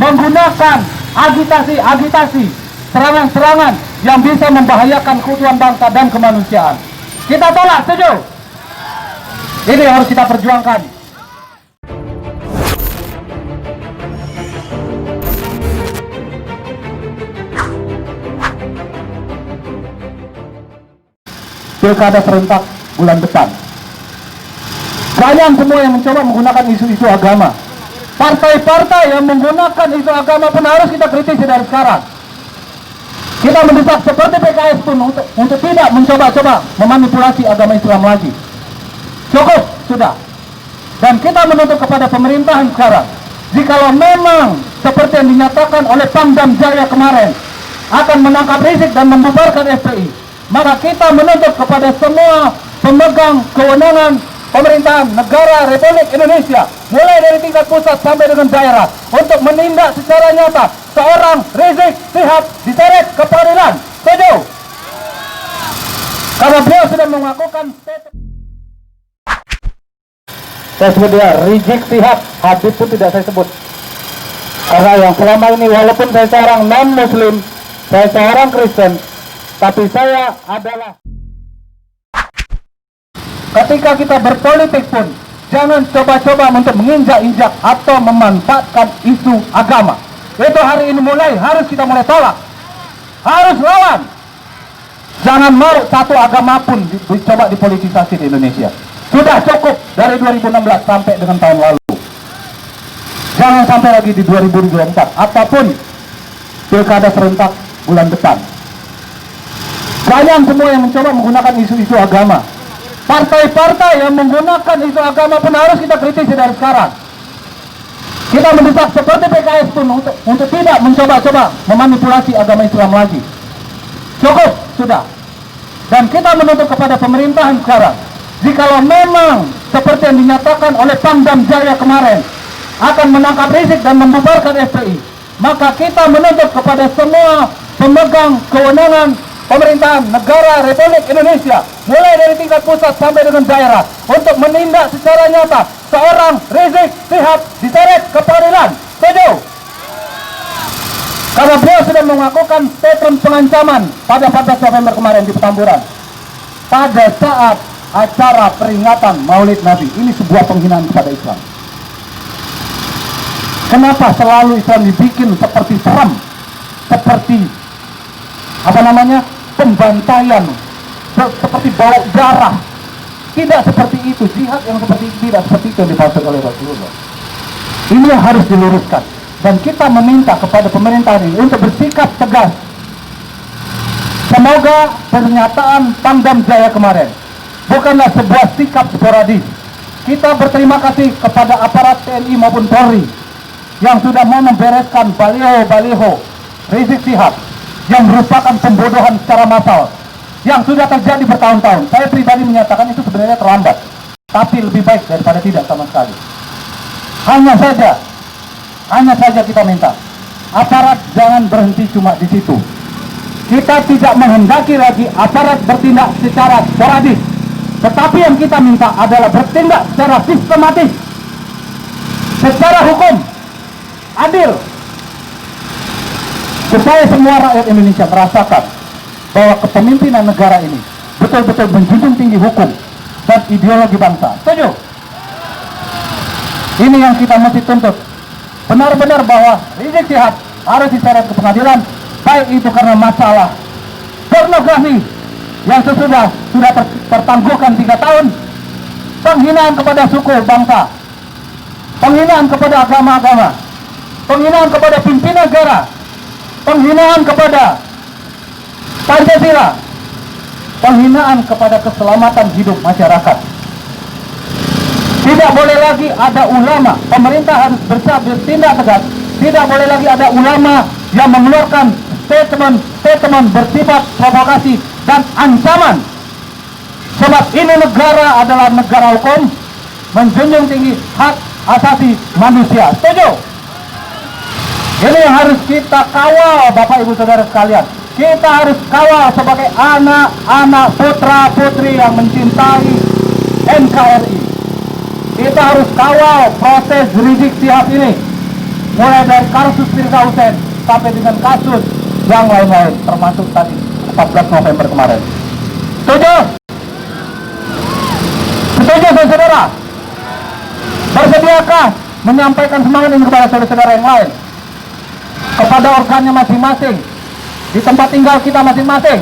menggunakan agitasi, serangan-serangan yang bisa membahayakan keutuhan bangsa dan kemanusiaan. Kita tolak, setuju? Ini yang harus kita perjuangkan. Pilkada serentak bulan depan. Kalian semua yang mencoba menggunakan isu-isu agama, partai-partai yang menggunakan isu agama pun harus kita kritisi dari sekarang. Kita mendesak seperti PKS pun untuk tidak mencoba-coba memanipulasi agama Islam lagi. Cukup sudah. Dan kita menuntut kepada pemerintahan sekarang, jikalau memang seperti yang dinyatakan oleh Pangdam Jaya kemarin akan menangkap Rizik dan membubarkan FPI, maka kita menuntut kepada semua pemegang kewenangan pemerintahan negara Republik Indonesia, mulai dari tingkat pusat sampai dengan daerah, untuk menindak secara nyata seorang Rizik Syihab diseret ke pengadilan. Setuju? Karena beliau sudah mengakukan saya sebut dia Rizik Syihab, Habib pun tidak saya sebut. Karena yang selama ini walaupun saya seorang non-muslim, saya seorang Kristen, tapi saya adalah, ketika kita berpolitik pun jangan coba-coba untuk menginjak-injak atau memanfaatkan isu agama. Itu hari ini harus kita mulai tolak, harus lawan. Jangan mau satu agama pun dicoba dipolitisasi di Indonesia. Sudah cukup dari 2016 sampai dengan tahun lalu. Jangan sampai lagi di 2024 ataupun pilkada serentak bulan depan. Kalian semua yang mencoba menggunakan isu-isu agama, partai-partai yang menggunakan isu agama pun harus kita kritisi dari sekarang. Kita mendesak seperti PKS pun untuk tidak mencoba-coba memanipulasi agama Islam lagi. Cukup sudah. Dan kita menuntut kepada pemerintahan sekarang, jikalau memang seperti yang dinyatakan oleh Pangdam Jaya kemarin akan menangkap Rizik dan membubarkan FPI, maka kita menuntut kepada semua pemegang kewenangan pemerintahan negara Republik Indonesia, mulai dari tingkat pusat sampai dengan daerah, untuk menindak secara nyata seorang Rizik Syihab diseret ke pengadilan. Setuju? Karena beliau sudah mengakukan statement pengancaman pada 14 November kemarin di Petamburan pada saat acara peringatan Maulid Nabi. Ini sebuah penghinaan kepada Islam. Kenapa selalu Islam dibikin seperti seram, seperti pembantaian, seperti bau darah? Tidak seperti itu. Jihad yang seperti itu tidak seperti itu yang dimaksud oleh Rasulullah. Ini yang harus diluruskan, dan kita meminta kepada pemerintah ini untuk bersikap tegas. Semoga pernyataan Pangdam Jaya kemarin bukanlah sebuah sikap sporadis. Kita berterima kasih kepada aparat TNI maupun Polri yang sudah mau membereskan baliho-baliho Rizik Syihab yang merupakan pembodohan secara massal yang sudah terjadi bertahun-tahun. Saya pribadi menyatakan itu sebenarnya terlambat, tapi lebih baik daripada tidak sama sekali. Hanya saja kita minta aparat jangan berhenti cuma di situ. Kita tidak menghendaki lagi aparat bertindak secara sporadis, tetapi yang kita minta adalah bertindak secara sistematis, secara hukum, adil, supaya semua rakyat Indonesia merasakan bahwa kepemimpinan negara ini betul-betul menjunjung tinggi hukum dan ideologi bangsa. Setuju? Ini yang kita mesti tuntut. Benar-benar bahwa Rizik Syihab harus diseret ke pengadilan, baik itu karena masalah pornografi yang sudah tertangguhkan 3 tahun, penghinaan kepada suku bangsa, penghinaan kepada agama-agama, penghinaan kepada pimpinan negara, penghinaan kepada Pancasila, penghinaan kepada keselamatan hidup masyarakat. Tidak boleh lagi ada ulama, pemerintah harus bertindak tegas. Tidak boleh lagi ada ulama yang mengeluarkan statement bersifat provokasi dan ancaman. Sebab ini negara adalah negara hukum, menjunjung tinggi hak asasi manusia. Setuju? Ini yang harus kita kawal, Bapak Ibu Saudara sekalian. Kita harus kawal sebagai anak-anak putra-putri yang mencintai NKRI. Kita harus kawal proses Rizik Syihab ini. mulai dari kasus Firza Hussein sampai dengan kasus yang lain-lain, termasuk tadi 14 November kemarin. Setuju? Setuju, saudara? Bersediakah menyampaikan semangat ini kepada saudara-saudara yang lain, kepada organnya masing-masing, di tempat tinggal kita masing-masing,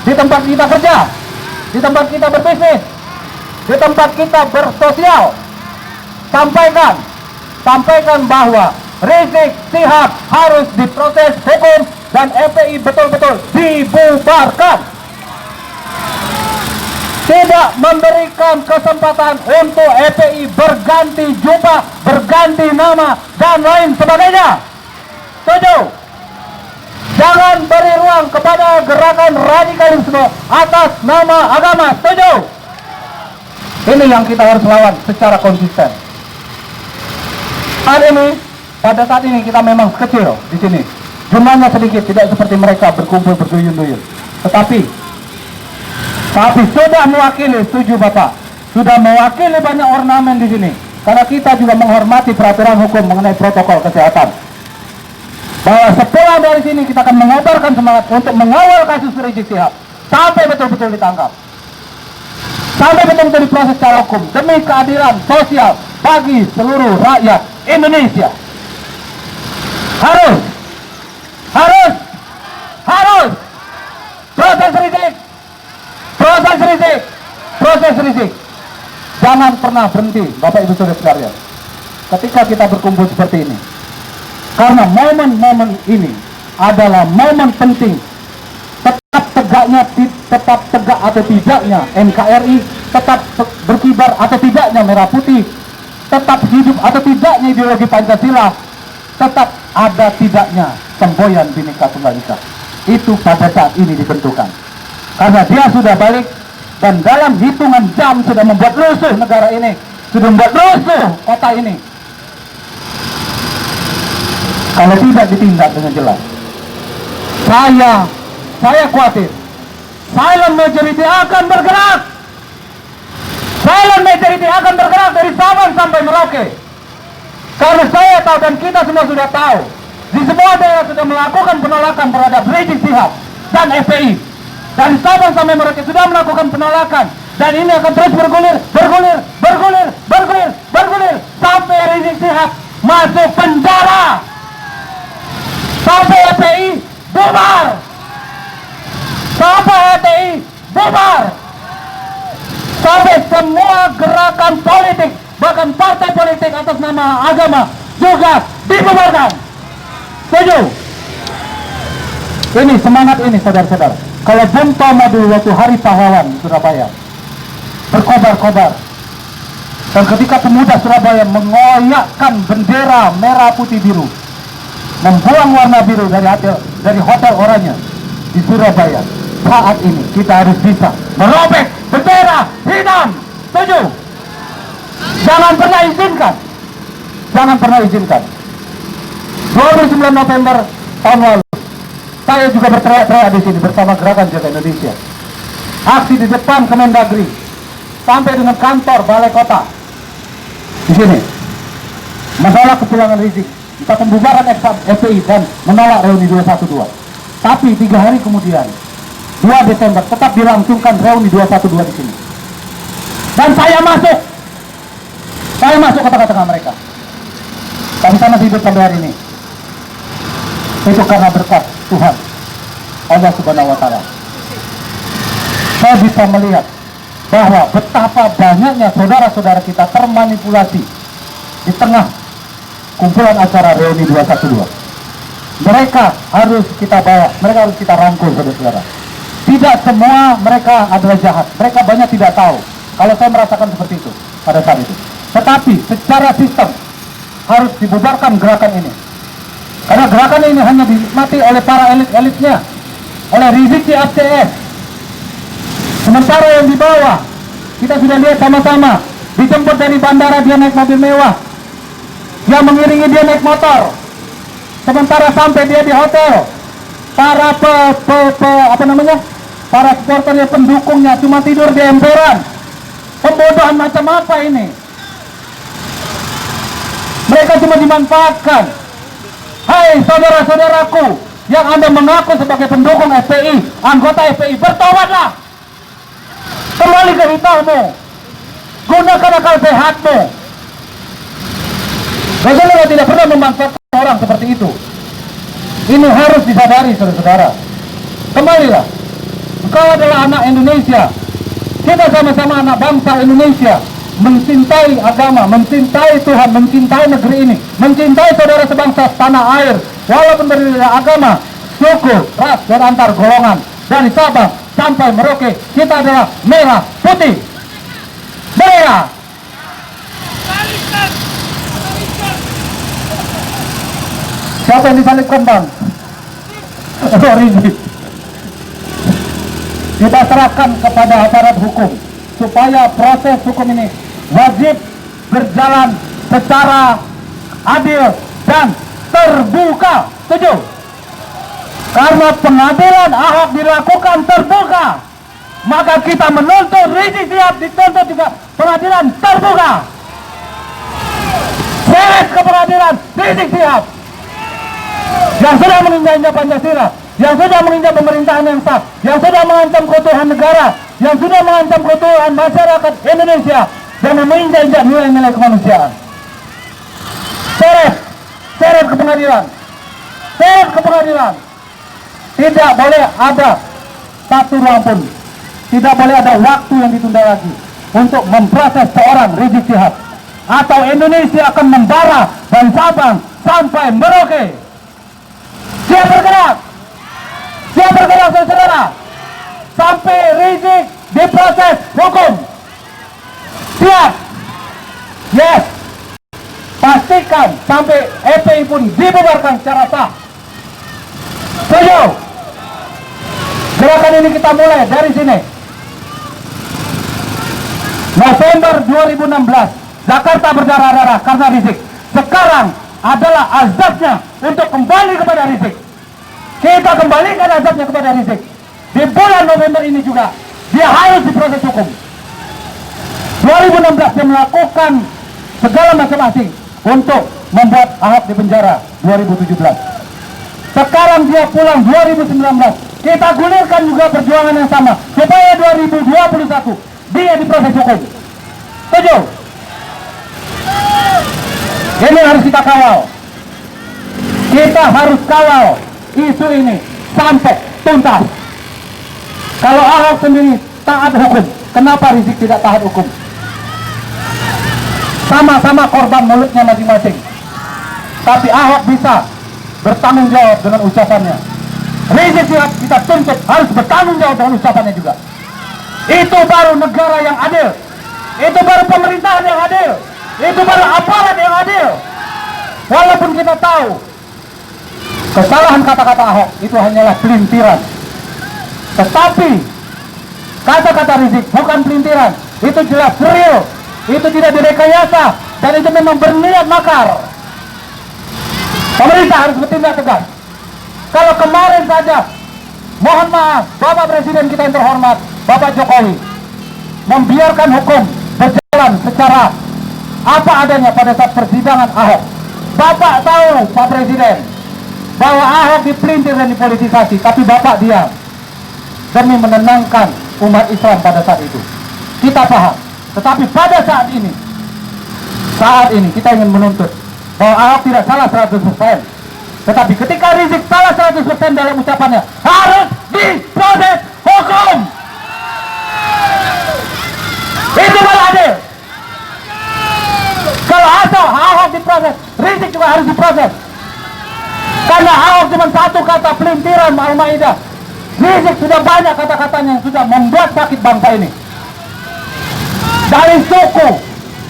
di tempat kita kerja, di tempat kita berbisnis, di tempat kita bersosial? Sampaikan bahwa Rizik Syihab harus diproses hukum dan FPI betul-betul dibubarkan. Tidak memberikan kesempatan untuk FPI berganti jubah, berganti nama, dan lain sebagainya. Setuju? Jangan beri ruang kepada gerakan radikalisme atas nama agama. Setuju? Ini yang kita harus lawan secara konsisten. Pada saat ini kita memang kecil di sini, jumlahnya sedikit, tidak seperti mereka berkumpul berduyun-duyun. Tetapi sudah mewakili, setuju Bapak, sudah mewakili banyak ornamen di sini. Karena kita juga menghormati peraturan hukum mengenai protokol kesehatan. Bahwa sepulang dari sini kita akan mengobarkan semangat untuk mengawal kasus Rizik Syihab sampai betul-betul ditangkap, sampai betul-betul diproses secara hukum demi keadilan sosial bagi seluruh rakyat Indonesia. Harus proses Rizik. Jangan pernah berhenti, Bapak Ibu Saudara sekalian, ketika kita berkumpul seperti ini, karena momen-momen ini adalah momen penting. Tetap tegak atau tidaknya NKRI, tetap berkibar atau tidaknya merah putih, tetap hidup atau tidaknya ideologi Pancasila, tetap ada tidaknya semboyan Bhinneka Tunggal Ika. Itu pada saat ini ditentukan. Karena dia sudah balik dan dalam hitungan jam sudah membuat rusuh negara ini, sudah membuat rusuh kota ini. Kalau tidak ditindak dengan jelas, saya khawatir silent majority akan bergerak. Silent majority akan bergerak dari Sabang sampai Merauke. Karena saya tahu dan kita semua sudah tahu, di semua daerah sudah melakukan penolakan terhadap Rizik Syihab dan FPI. Dari Sabang sampai Merauke sudah melakukan penolakan, dan ini akan terus bergulir sampai Rizik Syihab masuk penjara, sampai FPI bubar, sampai FPI bubar, sampai semua gerakan politik, bahkan partai politik atas nama agama juga dibubarkan. Setuju? Ini semangat ini, saudara-saudara. Kalau Bung Tomo dulu waktu Hari Pahlawan di Surabaya berkobar-kobar, dan ketika pemuda Surabaya mengoyakkan bendera merah putih biru, membuang warna biru dari hotel Oranye di Surabaya, saat ini kita harus bisa merobek bendera hitam. Setuju? Jangan pernah izinkan. 29 November tahun lalu, saya juga berteriak-teriak di sini bersama Gerakan Jaga Indonesia. Aksi di depan Kemendagri sampai dengan kantor Balai Kota di sini. Masalah kepulangan Rizik, kita pembubaran FPI dan menolak reuni 212. Tapi 3 hari kemudian, 2 Desember tetap dilangsungkan reuni 212 di sini. Dan saya masuk ke tengah-tengah mereka. Kami sana hidup sampai hari ini. Itu karena berkat Tuhan Allah Subhanahu wa Ta'ala. Saya bisa melihat bahwa betapa banyaknya saudara-saudara kita termanipulasi di tengah kumpulan acara reuni 212. Mereka harus kita bawa, mereka harus kita rangkul, saudara-saudara. Tidak semua mereka adalah jahat, mereka banyak tidak tahu. Kalau saya merasakan seperti itu pada saat itu. Tetapi secara sistem harus dibubarkan gerakan ini. Karena gerakan ini hanya dinikmati oleh para elit-elitnya, oleh Rizik Syihab CS. Sementara yang di bawah, kita sudah lihat sama-sama, dijemput dari bandara dia naik mobil mewah, yang mengiringi dia naik motor. Sementara sampai dia di hotel, para para supporternya, pendukungnya cuma tidur di emperan. Pembodohan macam apa ini? Mereka cuma dimanfaatkan saudara-saudaraku yang Anda mengaku sebagai pendukung FPI, anggota FPI, bertobatlah. Kembali ke hitamu. Gunakan akal sehatmu. Rasulullah tidak pernah memanfaatkan orang seperti itu. Ini harus disadari, saudara-saudara. Kembalilah. Engkau adalah anak Indonesia. Kita sama-sama anak bangsa Indonesia. Mencintai agama, mencintai Tuhan, mencintai negeri ini, mencintai saudara sebangsa tanah air. Walaupun berbeda agama, suku, ras, dan antar golongan. Dari Sabang sampai Merauke, kita adalah merah putih. Merah. Siapa yang disalibkan, Bang? Rizik. Kita serahkan kepada aparat hukum supaya proses hukum ini wajib berjalan secara adil dan terbuka. Setuju? Karena pengadilan Ahok dilakukan terbuka, maka kita menuntut Rizik Sihab dituntut juga pengadilan terbuka. Seret ke pengadilan Rizik Sihab yang sudah menginjak Pancasila, yang sudah menginjak pemerintahan yang sah, yang sudah mengancam keutuhan negara, yang sudah mengancam keutuhan masyarakat Indonesia, dan menginjak nilai-nilai kemanusiaan. Seret ke pengadilan, seret ke pengadilan. Tidak boleh ada satu ruang pun, tidak boleh ada waktu yang ditunda lagi untuk memproses seorang Rizik Sihab, atau Indonesia akan membara dari Sabang sampai Merauke. Siap bergerak, saudara, sampai Rizik diproses hukum. Siap, yes. Pastikan sampai FPI pun dibubarkan secara sah. Setuju? Gerakan ini kita mulai dari sini. November 2016, Jakarta berdarah-darah karena Rizik. Sekarang adalah azabnya untuk kembali kepada Rizik. Kita kembalikan azabnya kepada Rizik. Di bulan November ini juga dia harus diproses hukum. 2016 dia melakukan segala macam-macam untuk membuat Ahok di penjara 2017. Sekarang dia pulang 2019. Kita gulirkan juga perjuangan yang sama supaya 2021 dia diproses hukum. Setuju? Ini harus kita kawal. Kita harus kawal isu ini sampai tuntas. Kalau Ahok sendiri taat hukum, kenapa Rizik tidak taat hukum? Sama-sama korban mulutnya masing-masing. Tapi Ahok bisa bertanggung jawab dengan ucapannya. Rizik Sihab kita tuntut harus bertanggung jawab dengan ucapannya juga. Itu baru negara yang adil. Itu baru pemerintahan yang adil. Itu baru aparat yang adil. Walaupun kita tahu kesalahan kata-kata Ahok itu hanyalah pelintiran, tetapi kata-kata Rizik bukan pelintiran. Itu jelas real. Itu tidak direkayasa. Dan itu memang berniat makar. Pemerintah harus bertindak tegas. Kalau kemarin saja, mohon maaf, Bapak Presiden kita yang terhormat, Bapak Jokowi, membiarkan hukum berjalan secara apa adanya pada saat persidangan Ahok. Bapak tahu, Pak Presiden, bahwa Ahok dipelintir dan dipolitisasi, tapi Bapak diam demi menenangkan umat Islam pada saat itu. Kita paham. Tetapi pada saat ini kita ingin menuntut bahwa Ahok tidak salah 100%. Tetapi ketika Rizik salah 100% dalam ucapannya, harus diproses hukum. Itu baru adil. Kalau asal Ahok diproses, Rizik juga harus diproses. Karena Ahok cuma satu kata pelintiran Al-Maidah. Rizik sudah banyak kata-katanya yang sudah membuat sakit bangsa ini. Dari suku,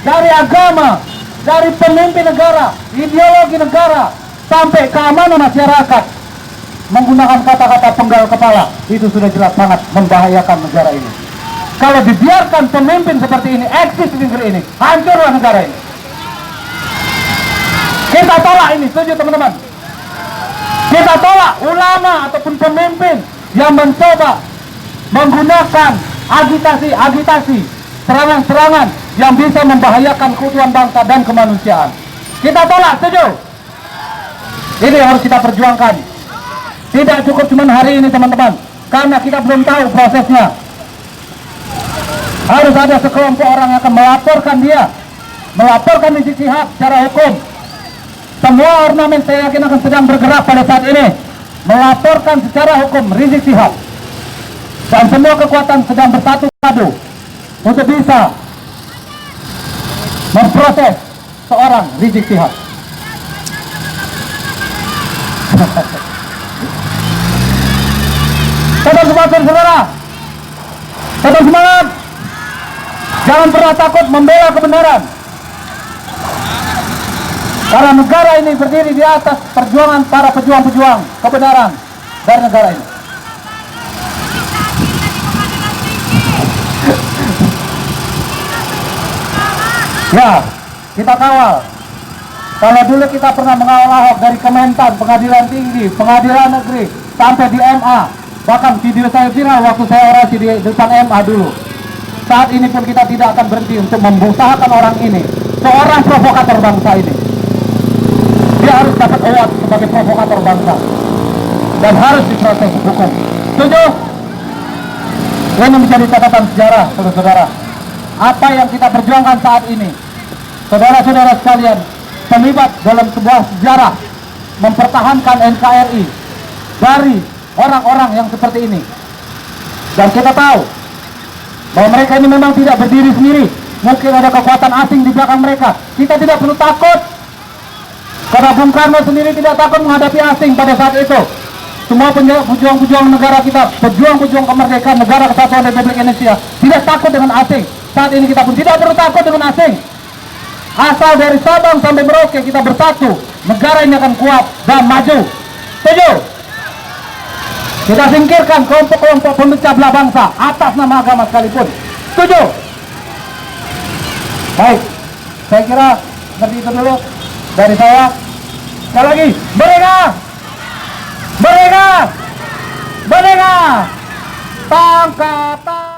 dari agama, dari pemimpin negara, ideologi negara, sampai keamanan masyarakat, menggunakan kata-kata penggal kepala, itu sudah jelas sangat membahayakan negara ini. Kalau dibiarkan pemimpin seperti ini eksis di negeri ini, hancurlah negara ini. Kita tolak ini, setuju teman-teman? Kita tolak ulama ataupun pemimpin yang mencoba menggunakan agitasi, serangan-serangan yang bisa membahayakan keutuhan bangsa dan kemanusiaan. Kita tolak, setuju? Ini yang harus kita perjuangkan. Tidak cukup cuma hari ini teman-teman, karena kita belum tahu prosesnya. Harus ada sekelompok orang yang akan melaporkan dia, melaporkan Rizik Syihab secara hukum. Semua ornamen saya yakin akan sedang bergerak pada saat ini, melaporkan secara hukum Rizik Syihab. Dan semua kekuatan sedang bersatu padu untuk bisa memproses seorang Rizik Syihab. Tetap semangat saudara, tetap semangat. Jangan pernah takut membela kebenaran. Karena negara ini berdiri di atas perjuangan para pejuang-pejuang kebenaran dari negara ini. Ya, kita kawal. Kalau dulu kita pernah mengawal Ahok dari Kementan, Pengadilan Tinggi, Pengadilan Negeri, sampai di MA. Bahkan video saya viral waktu saya orasi di depan MA dulu. Saat ini pun kita tidak akan berhenti untuk membusahakan orang ini, seorang provokator bangsa ini. Dia harus dapat award sebagai provokator bangsa dan harus diproses hukum. Setuju? Ini menjadi catatan sejarah, saudara-saudara. Apa yang kita perjuangkan saat ini, saudara-saudara sekalian, terlibat dalam sebuah sejarah mempertahankan NKRI dari orang-orang yang seperti ini. Dan kita tahu bahwa mereka ini memang tidak berdiri sendiri. Mungkin ada kekuatan asing di belakang mereka. Kita tidak perlu takut, karena Bung Karno sendiri tidak takut menghadapi asing pada saat itu. Semua pejuang-pejuang negara kita, pejuang-pejuang kemerdekaan negara kesatuan Republik Indonesia, tidak takut dengan asing. Saat ini kita pun tidak perlu takut dengan asing. Asal dari Sabang sampai Merauke kita bersatu, negara ini akan kuat dan maju. Setuju? Kita singkirkan kelompok-kelompok pemecah belah bangsa atas nama agama sekalipun. Setuju? Baik, saya kira seperti itu dulu dari saya. Sekali lagi, merdeka! Merdeka! Merdeka! Tangkap!